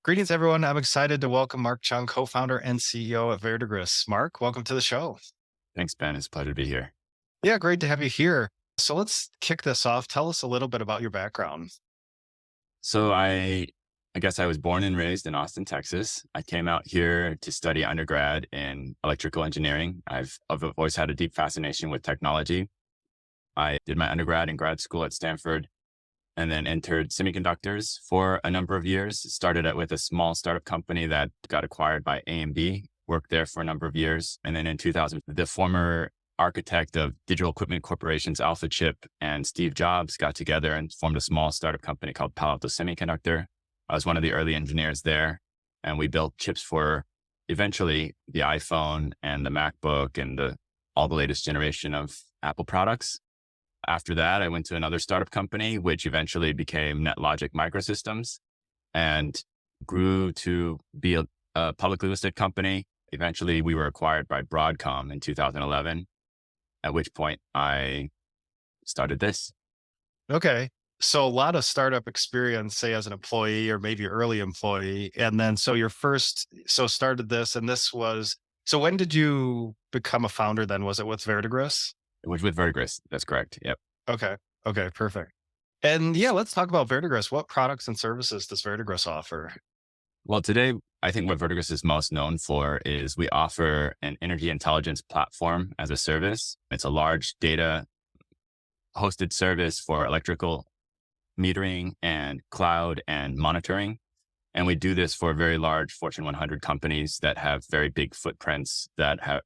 Greetings, everyone. I'm excited to welcome Mark Chung, co-founder and CEO of Verdigris. Mark, welcome to the show. Thanks, Ben. It's a pleasure to be here. Yeah, great to have you here. So let's kick this off. Tell us a little bit about your background. So I guess I was born and raised in Austin, Texas. I came out here to study undergrad in electrical engineering. I've always had a deep fascination with technology. I did my undergrad and grad school at Stanford and then entered semiconductors for a number of years. Started out with a small startup company that got acquired by AMD, worked there for a number of years. And then in 2000, the former architect of Digital Equipment Corporation's Alpha Chip and Steve Jobs got together and formed a small startup company called Palo Alto Semiconductor. I was one of the early engineers there, and we built chips for eventually the iPhone and the MacBook and all the latest generation of Apple products. After that, I went to another startup company, which eventually became NetLogic Microsystems and grew to be a publicly listed company. Eventually, we were acquired by Broadcom in 2011, at which point I started this. Okay. So a lot of startup experience, say as an employee or maybe early employee. And then so started this and this was, so when did you become a founder then? Was it with Verdigris? It was with Verdigris. That's correct. Yep. Okay. Okay. Perfect. And yeah, let's talk about Verdigris. What products and services does Verdigris offer? Well, today, I think what Verdigris is most known for is we offer an energy intelligence platform as a service. It's a large data hosted service for electrical metering and cloud and monitoring. And we do this for very large Fortune 100 companies that have very big footprints, that have,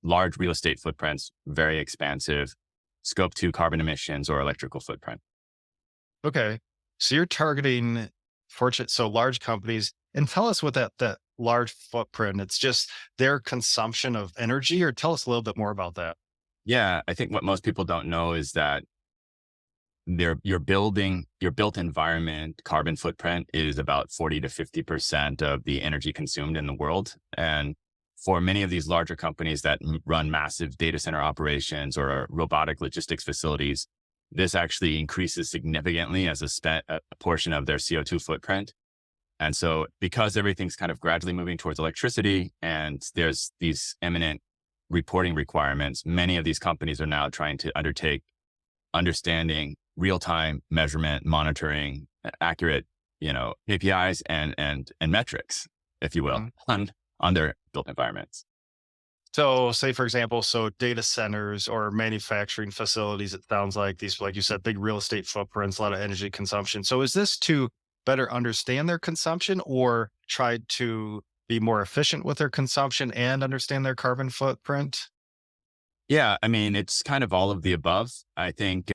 large real estate footprints, very expansive scope 2 carbon emissions or electrical footprint. Okay. So you're targeting so large companies, and tell us what that large footprint, it's just their consumption of energy, or tell us a little bit more about that. Yeah, I think what most people don't know is that your built environment carbon footprint is about 40 to 50% of the energy consumed in the world. And for many of these larger companies that run massive data center operations or robotic logistics facilities, this actually increases significantly as a portion of their CO2 footprint. And so because everything's kind of gradually moving towards electricity and there's these imminent reporting requirements, many of these companies are now trying to undertake understanding real-time measurement, monitoring, accurate, KPIs and metrics, if you will, Mhm. on their built environments. So say, for example, so data centers or manufacturing facilities, it sounds like these, like you said, big real estate footprints, a lot of energy consumption. So is this to better understand their consumption or try to be more efficient with their consumption and understand their carbon footprint? Yeah, I mean, it's kind of all of the above. I think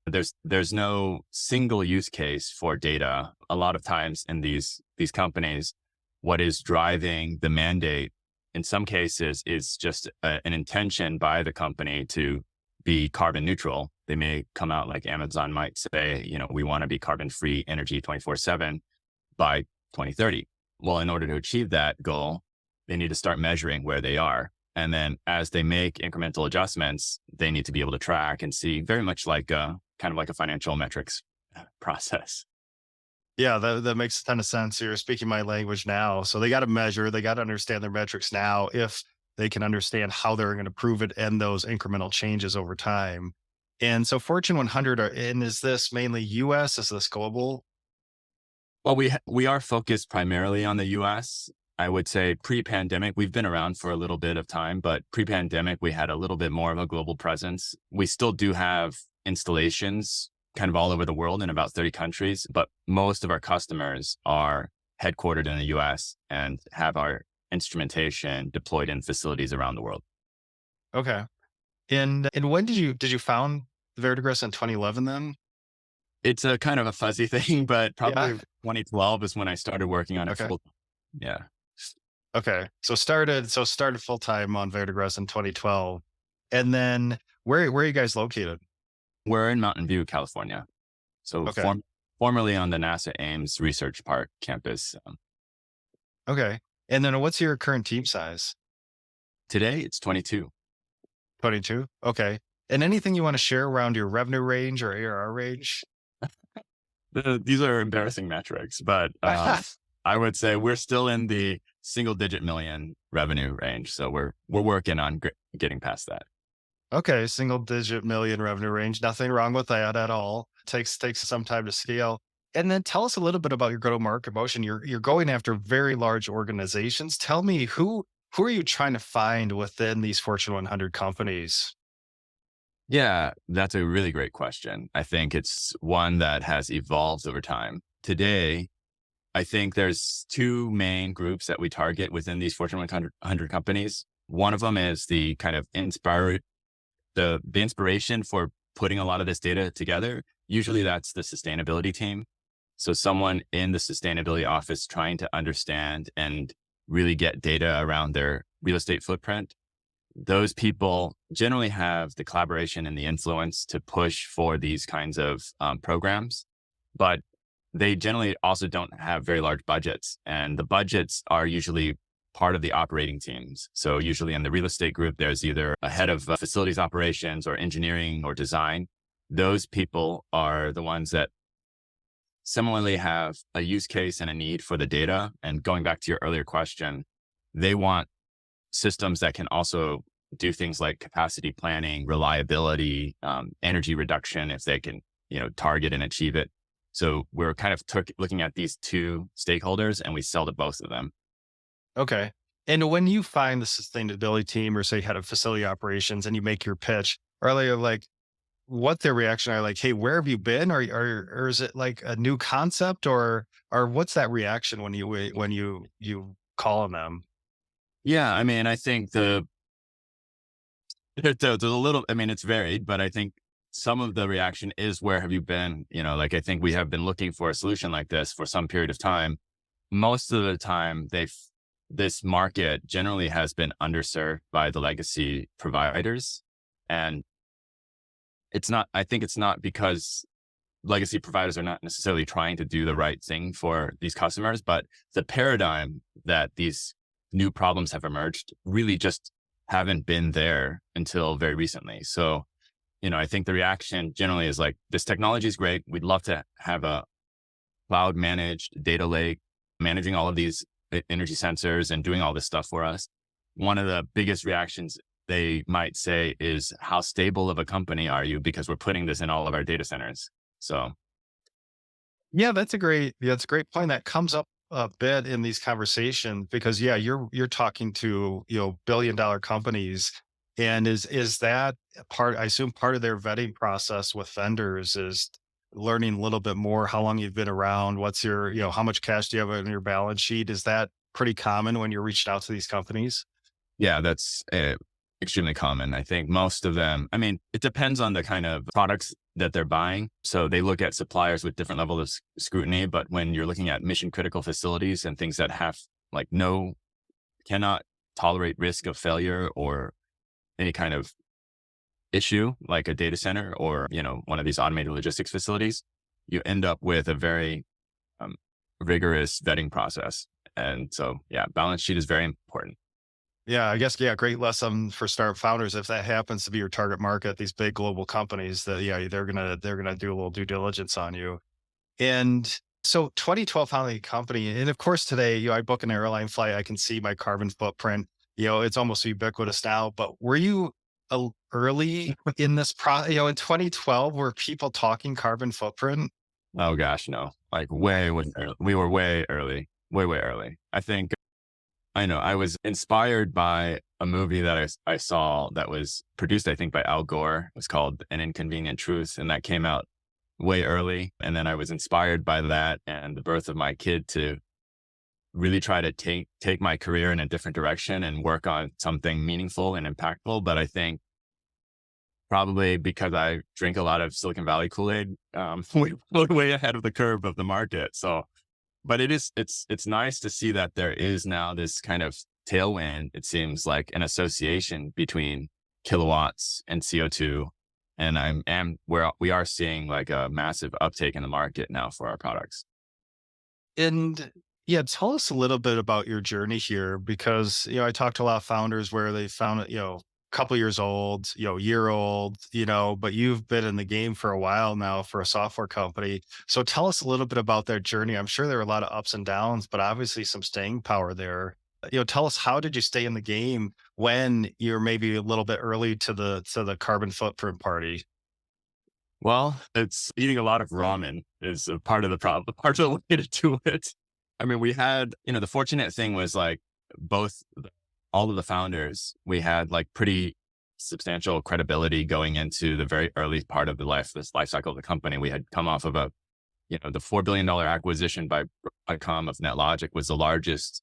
there's no single use case for data. A lot of times in these companies, what is driving the mandate in some cases is just an intention by the company to be carbon neutral. They may come out like Amazon might say, we want to be carbon free energy 24/7 by 2030. Well, in order to achieve that goal, they need to start measuring where they are. And then as they make incremental adjustments, they need to be able to track and see, very much like kind of like a financial metrics process. Yeah, that makes a ton of sense. You're speaking my language now. So they got to measure, they got to understand their metrics now if they can understand how they're going to prove it and those incremental changes over time. And so Fortune 100 and is this mainly US? Is this global? Well, we are focused primarily on the US. I would say pre-pandemic, we've been around for a little bit of time, but pre-pandemic, we had a little bit more of a global presence. We still do have installations kind of all over the world in about 30 countries, but most of our customers are headquartered in the US and have our instrumentation deployed in facilities around the world. Okay. And when did you found Verdigris in 2011 then? It's a kind of a fuzzy thing, but Yeah. probably 2012 is when I started working on it Okay. full. Yeah. Okay. So started full time on Verdigris in 2012. And then where are you guys located? We're in Mountain View, California. So Okay. formerly on the NASA Ames Research Park campus. Okay. And then what's your current team size? Today it's 22. 22. Okay. And anything you want to share around your revenue range or ARR range? These are embarrassing metrics, but I would say we're still in the single digit million revenue range. So we're working on getting past that. Okay, single digit million revenue range. Nothing wrong with that at all. Takes some time to scale. And then tell us a little bit about your go-to-market motion. You're going after very large organizations. Tell me who are you trying to find within these Fortune 100 companies? Yeah, that's a really great question. I think it's one that has evolved over time. Today, I think there's two main groups that we target within these Fortune 100 companies. One of them is the kind of the inspiration for putting a lot of this data together. Usually that's the sustainability team. So someone in the sustainability office trying to understand and really get data around their real estate footprint. Those people generally have the collaboration and the influence to push for these kinds of programs, but they generally also don't have very large budgets. And the budgets are usually part of the operating teams. So usually in the real estate group, there's either a head of facilities operations or engineering or design. Those people are the ones that similarly have a use case and a need for the data. And going back to your earlier question, they want systems that can also do things like capacity planning, reliability, energy reduction, if they can, target and achieve it. So we're kind of looking at these two stakeholders and we sell to both of them. Okay. And when you find the sustainability team or say head of facility operations and you make your pitch, are they like what their reaction are like, hey, where have you been? Or is it like a new concept or what's that reaction when you call on them? Yeah, I mean, I think there's a little, I mean, it's varied, but I think some of the reaction is where have you been? Like I think we have been looking for a solution like this for some period of time. Most of the time, this market generally has been underserved by the legacy providers. And I think it's not because legacy providers are not necessarily trying to do the right thing for these customers, but the paradigm that these new problems have emerged really just haven't been there until very recently. So, I think the reaction generally is like, this technology is great. We'd love to have a cloud managed data lake, managing all of these energy sensors and doing all this stuff for us. One of the biggest reactions they might say is, how stable of a company are you? Because we're putting this in all of our data centers. So Yeah, that's a great point. That comes up a bit in these conversations because yeah, you're talking to, billion-dollar companies. And is that part, I assume part of their vetting process with vendors is learning a little bit more how long you've been around, what's your, how much cash do you have on your balance sheet? Is that pretty common when you're reaching out to these companies? yeah, that's extremely common. I think most of them, I mean, it depends on the kind of products that they're buying. So they look at suppliers with different levels of scrutiny. But when you're looking at mission critical facilities and things that have like cannot tolerate risk of failure or any kind of issue, like a data center or, one of these automated logistics facilities, you end up with a very um, rigorous vetting process. And so, yeah, balance sheet is very important. Yeah, I guess, yeah, great lesson for startup founders. If that happens to be your target market, these big global companies that, yeah, they're gonna do a little due diligence on you. And so 2012 founding the company. And of course, today, I book an airline flight, I can see my carbon footprint. It's almost ubiquitous now. But were you early in this in 2012, were people talking carbon footprint? Oh gosh, no, like we were way early, way, way early. I know I was inspired by a movie that I saw that was produced, I think, by Al Gore. It was called An Inconvenient Truth. And that came out way early. And then I was inspired by that and the birth of my kid to really try to take my career in a different direction and work on something meaningful and impactful. But I think probably because I drink a lot of Silicon Valley Kool-Aid, we're way ahead of the curve of the market. So, but it's nice to see that there is now this kind of tailwind. It seems like an association between kilowatts and CO2. And where we are seeing like a massive uptake in the market now for our products. And yeah, tell us a little bit about your journey here because, I talked to a lot of founders where they found it, couple years old, year old, but you've been in the game for a while now for a software company. So tell us a little bit about that journey. I'm sure there are a lot of ups and downs, but obviously some staying power there. Tell us, how did you stay in the game when you're maybe a little bit early to the carbon footprint party? Well, it's eating a lot of ramen is a part of the problem, part of the way to do it. I mean, we had, the fortunate thing was like both, all of the founders, we had like pretty substantial credibility going into the very early part of this life cycle of the company. We had come off of the $4 billion acquisition by Broadcom of NetLogic was the largest,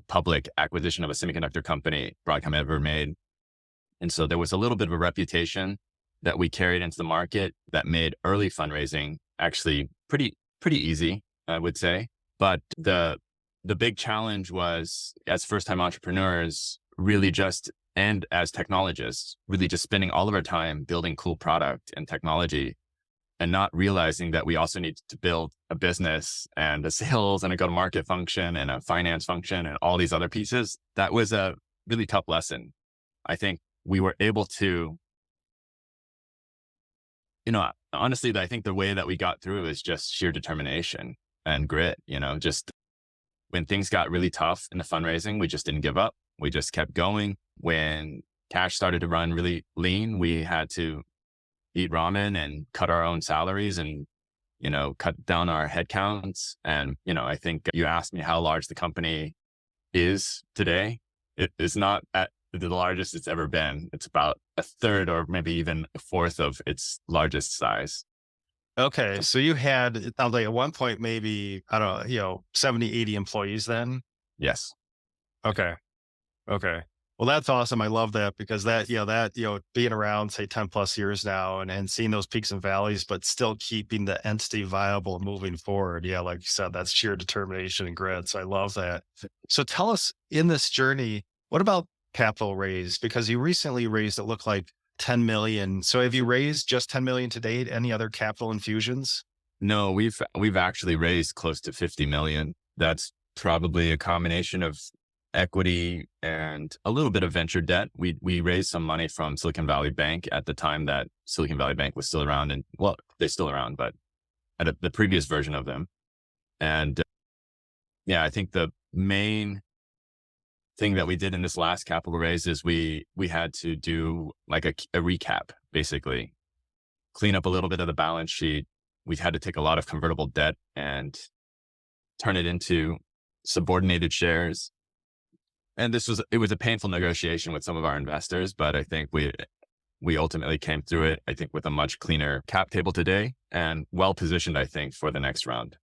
public acquisition of a semiconductor company Broadcom ever made. And so there was a little bit of a reputation that we carried into the market that made early fundraising actually pretty easy, I would say. But the big challenge was, as first time entrepreneurs, really just, and as technologists, really just spending all of our time building cool product and technology, and not realizing that we also need to build a business and a sales and a go-to-market function and a finance function and all these other pieces. That was a really tough lesson. I think we were able to, honestly, I think the way that we got through is just sheer determination and grit, just when things got really tough in the fundraising, we just didn't give up. We just kept going. When cash started to run really lean, we had to eat ramen and cut our own salaries and, cut down our headcounts. And, I think you asked me how large the company is today. It is not at the largest it's ever been. It's about a third or maybe even a fourth of its largest size. Okay. So you had, it sounds like at one point, maybe, I don't know, 70, 80 employees then. Yes. Okay. Okay. Well, that's awesome. I love that because being around, say 10 plus years now and seeing those peaks and valleys, but still keeping the entity viable and moving forward. Yeah. Like you said, that's sheer determination and grit. So I love that. So tell us, in this journey, what about capital raise? Because you recently raised, it looked like 10 million. So have you raised just 10 million to date? Any other capital infusions? No, we've actually raised close to 50 million. That's probably a combination of equity and a little bit of venture debt. We raised some money from Silicon Valley Bank at the time that Silicon Valley Bank was still around, and well, they're still around, but the previous version of them. And yeah, I think the main thing that we did in this last capital raise is we had to do like a recap, basically clean up a little bit of the balance sheet. We've had to take a lot of convertible debt and turn it into subordinated shares. And it was a painful negotiation with some of our investors, but I think we ultimately came through it, I think, with a much cleaner cap table today and well positioned, I think, for the next round.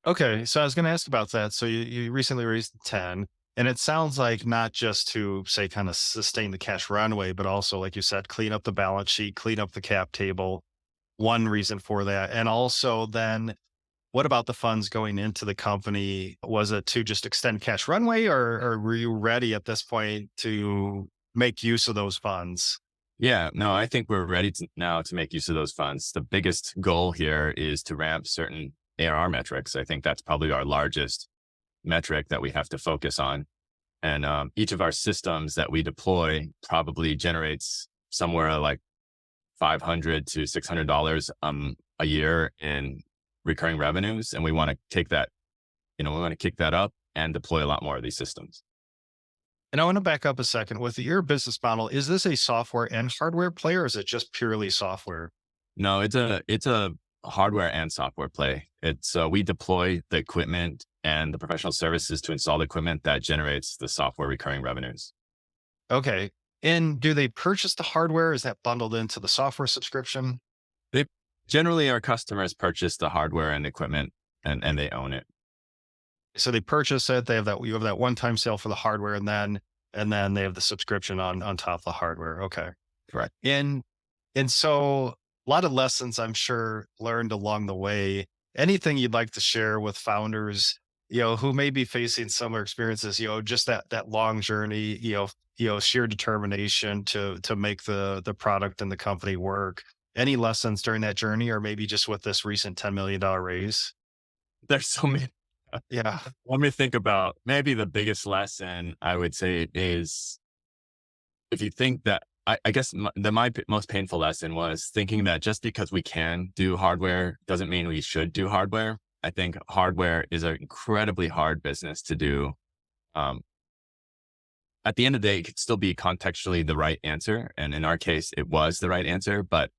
Okay. So I was going to ask about that. So you recently raised 10, and it sounds like not just to say kind of sustain the cash runway, but also, like you said, clean up the balance sheet, clean up the cap table. One reason for that. And also then, what about the funds going into the company? Was it to just extend cash runway, or were you ready at this point to make use of those funds? Yeah, no, I think we're ready now to make use of those funds. The biggest goal here is to ramp certain ARR metrics. I think that's probably our largest metric that we have to focus on. And each of our systems that we deploy probably generates somewhere like $500 to $600 a year in recurring revenues. And we want to take that, we want to kick that up and deploy a lot more of these systems. And I want to back up a second. With your business model, is this a software and hardware play, or is it just purely software? No, it's a hardware and software play. It's we deploy the equipment and the professional services to install the equipment that generates the software recurring revenues. Okay. And do they purchase the hardware? Is that bundled into the software subscription? They generally, our customers purchase the hardware and equipment and they own it. So they purchase it. They have that. You have that one-time sale for the hardware, and then they have the subscription on top of the hardware. Okay. Correct. And so a lot of lessons, I'm sure, learned along the way. Anything you'd like to share with founders, who may be facing similar experiences, just that long journey, sheer determination to make the product and the company work. Any lessons during that journey, or maybe just with this recent $10 million raise? There's so many. Yeah. Let me think about maybe the biggest lesson I would say is if you think that, I guess most painful lesson was thinking that just because we can do hardware doesn't mean we should do hardware. I think hardware is an incredibly hard business to do. Um, at the end of the day, it could still be contextually the right answer. And in our case, it was the right answer. But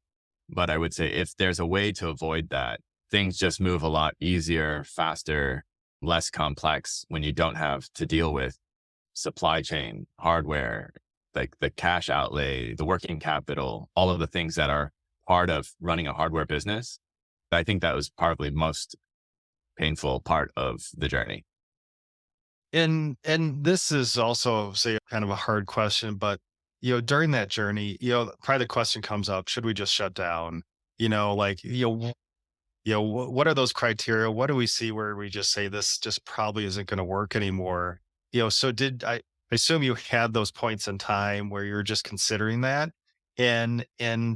I would say if there's a way to avoid that, things just move a lot easier, faster, less complex when you don't have to deal with supply chain, hardware, like the cash outlay, the working capital, all of the things that are part of running a hardware business. I think that was probably most painful part of the journey. And this is also, say, kind of a hard question, but during that journey, probably the question comes up: should we just shut down? Like what are those criteria? What do we see where we just say this just probably isn't going to work anymore? So did I assume you had those points in time where you're just considering that, and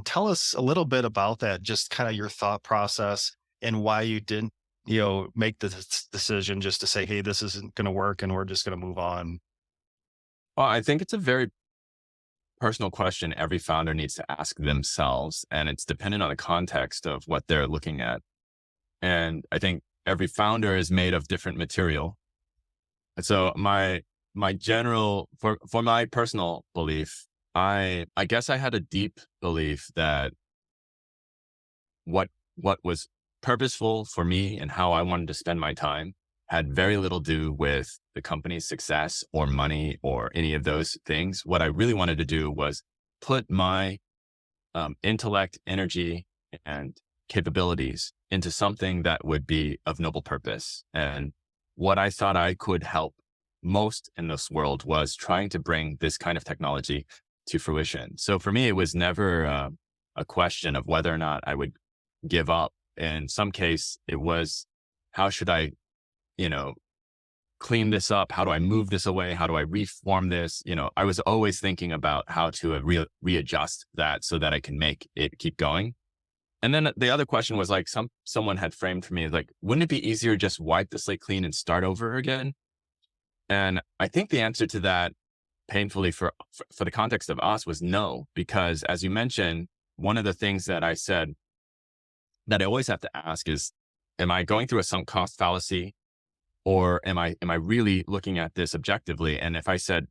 tell us a little bit about that, just kind of your thought process and why you didn't make the decision just to say, hey, this isn't going to work and we're just going to move on. Well, I think it's a very personal question every founder needs to ask themselves, and it's dependent on the context of what they're looking at. And I think every founder is made of different material. And so my general, for my personal belief, I guess I had a deep belief that what was purposeful for me and how I wanted to spend my time had very little to do with the company's success or money or any of those things. What I really wanted to do was put my intellect, energy, and capabilities into something that would be of noble purpose. And what I thought I could help most in this world was trying to bring this kind of technology to fruition. So for me, it was never a question of whether or not I would give up. In some case, it was, how should I, clean this up? How do I move this away? How do I reform this? I was always thinking about how to readjust that so that I can make it keep going. And then the other question was like, someone had framed for me, like, wouldn't it be easier to just wipe the slate clean and start over again? And I think the answer to that, painfully for the context of us, was no, because as you mentioned, one of the things that I said that I always have to ask is, am I going through a sunk cost fallacy, or am I really looking at this objectively? And if I said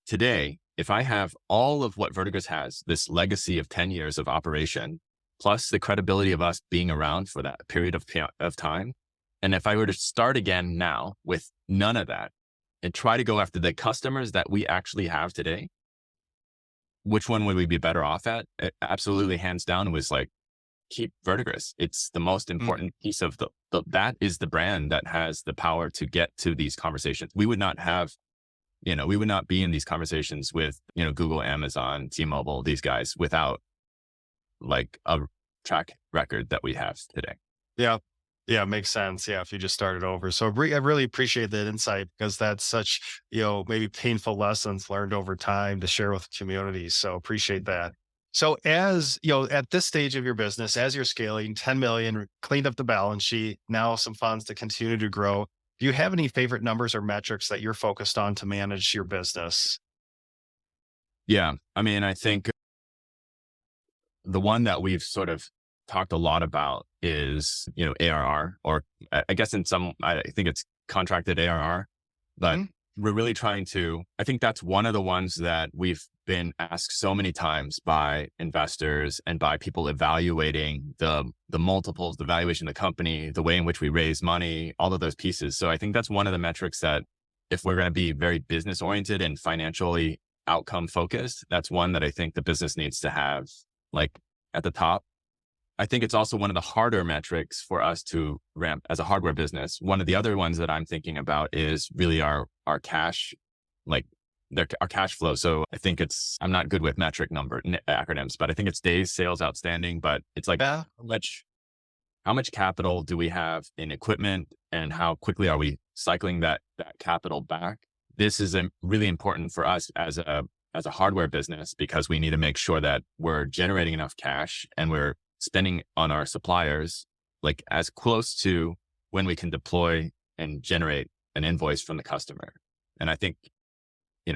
today, if I have all of what Verdigris has, this legacy of 10 years of operation, plus the credibility of us being around for that period of time, and if I were to start again now with none of that and try to go after the customers that we actually have today, which one would we be better off at? It absolutely, hands down, was like, keep Verdigris. It's the most important piece of that is the brand that has the power to get to these conversations. We would not have, we would not be in these conversations with, Google, Amazon, T-Mobile, these guys, without like a track record that we have today. Yeah. Yeah, makes sense. Yeah, if you just started over. So I really appreciate that insight, because that's such, maybe painful lessons learned over time to share with the community. So appreciate that. So as, at this stage of your business, as you're scaling 10 million, cleaned up the balance sheet, now some funds to continue to grow, do you have any favorite numbers or metrics that you're focused on to manage your business? Yeah. I mean, I think the one that we've sort of talked a lot about is, ARR, or I guess I think it's contracted ARR, but we're really trying to, I think that's one of the ones that we've been asked so many times by investors and by people evaluating the multiples, the valuation of the company, the way in which we raise money, all of those pieces. So I think that's one of the metrics that, if we're going to be very business oriented and financially outcome focused, that's one that I think the business needs to have like at the top. I think it's also one of the harder metrics for us to ramp as a hardware business. One of the other ones that I'm thinking about is really our cash, our cash flow. So I think I'm not good with metric acronyms, but I think it's days sales outstanding, but it's like, Yeah. how much capital do we have in equipment, and how quickly are we cycling that capital back? This is really important for us as a hardware business, because we need to make sure that we're generating enough cash and we're spending on our suppliers, like as close to when we can deploy and generate an invoice from the customer. And I think,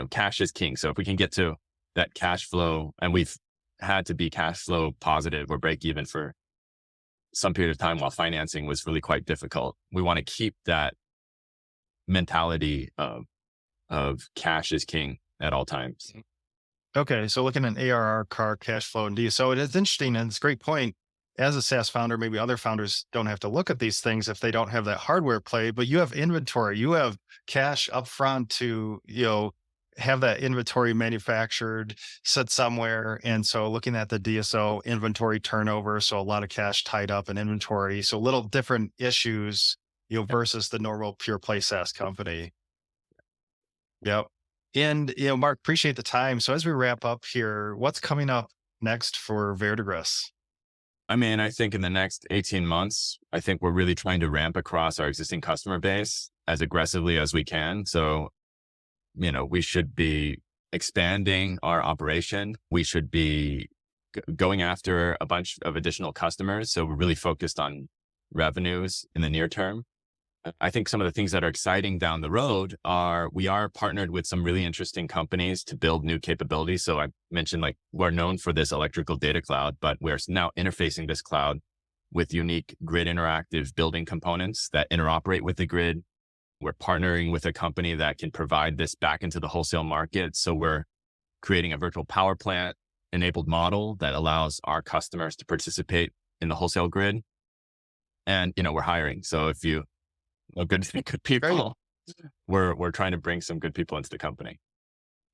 cash is king. So if we can get to that cash flow, and we've had to be cash flow positive or break even for some period of time while financing was really quite difficult. We want to keep that mentality of cash is king at all times. Okay, so looking at ARR, car, cash flow, and DSO, it is interesting and it's a great point. As a SaaS founder, maybe other founders don't have to look at these things if they don't have that hardware play, but you have inventory, you have cash upfront to, have that inventory manufactured, sit somewhere. And so looking at the DSO inventory turnover, so a lot of cash tied up in inventory. So little different issues, versus the normal pure play SaaS company. Yep. And, Mark, appreciate the time. So as we wrap up here, what's coming up next for Verdigris? I mean, I think in the next 18 months, I think we're really trying to ramp across our existing customer base as aggressively as we can. So, we should be expanding our operation. We should be going after a bunch of additional customers. So we're really focused on revenues in the near term. I think some of the things that are exciting down the road are we are partnered with some really interesting companies to build new capabilities. So I mentioned like we're known for this electrical data cloud, but we're now interfacing this cloud with unique grid interactive building components that interoperate with the grid. We're partnering with a company that can provide this back into the wholesale market. So we're creating a virtual power plant enabled model that allows our customers to participate in the wholesale grid. And, we're hiring. So if you good Great. people, we're trying to bring some good people into the company.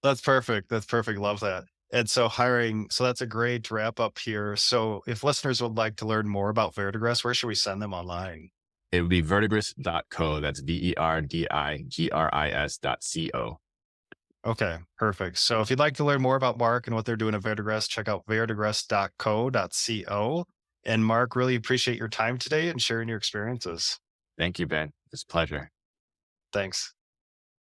That's perfect. That's perfect. Love that. And so hiring, so that's a great wrap up here. So if listeners would like to learn more about Verdigris, where should we send them online? It would be verdigris.co. That's verdigris.co. Okay, perfect. So if you'd like to learn more about Mark and what they're doing at Verdigris, check out verdigris.co. And Mark, really appreciate your time today and sharing your experiences. Thank you, Ben. It's a pleasure. Thanks.